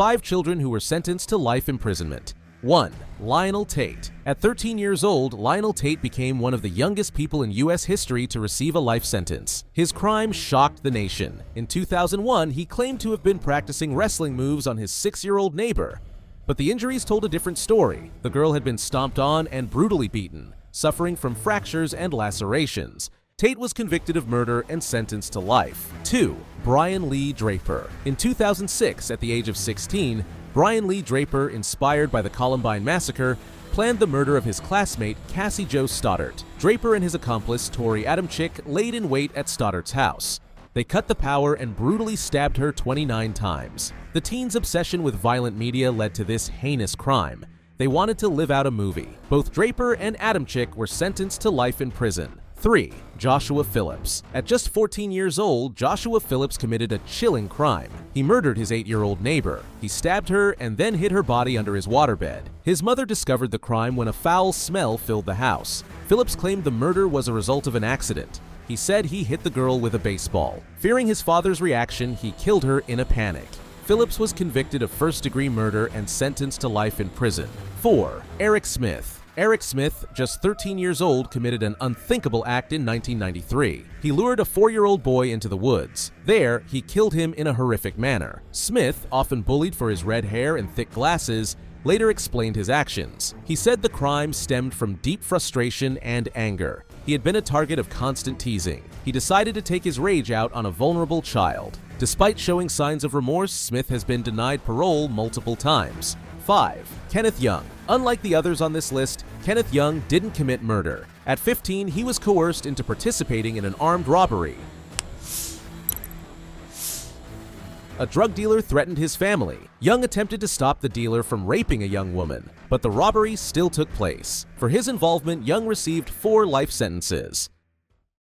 5 children who were sentenced to life imprisonment. 1. Lionel Tate. At 13 years old, Lionel Tate became one of the youngest people in U.S. history to receive a life sentence. His crime shocked the nation. In 2001, he claimed to have been practicing wrestling moves on his 6-year-old neighbor. But the injuries told a different story. The girl had been stomped on and brutally beaten, suffering from fractures and lacerations. Tate was convicted of murder and sentenced to life. 2. Brian Lee Draper. In 2006, at the age of 16, Brian Lee Draper, inspired by the Columbine Massacre, planned the murder of his classmate Cassie Jo Stoddart. Draper and his accomplice Tori Adamczyk laid in wait at Stoddart's house. They cut the power and brutally stabbed her 29 times. The teen's obsession with violent media led to this heinous crime. They wanted to live out a movie. Both Draper and Adamczyk were sentenced to life in prison. 3. Joshua Phillips. At just 14 years old, Joshua Phillips committed a chilling crime. He murdered his 8-year-old neighbor. He stabbed her and then hid her body under his waterbed. His mother discovered the crime when a foul smell filled the house. Phillips claimed the murder was a result of an accident. He said he hit the girl with a baseball. Fearing his father's reaction, he killed her in a panic. Phillips was convicted of first-degree murder and sentenced to life in prison. 4. Eric Smith. Eric Smith, just 13 years old, committed an unthinkable act in 1993. He lured a 4-year-old boy into the woods. There, he killed him in a horrific manner. Smith, often bullied for his red hair and thick glasses, later explained his actions. He said the crime stemmed from deep frustration and anger. He had been a target of constant teasing. He decided to take his rage out on a vulnerable child. Despite showing signs of remorse, Smith has been denied parole multiple times. 5. Kenneth Young. Unlike the others on this list, Kenneth Young didn't commit murder. At 15, he was coerced into participating in an armed robbery. A drug dealer threatened his family. Young attempted to stop the dealer from raping a young woman, but the robbery still took place. For his involvement, Young received 4 life sentences.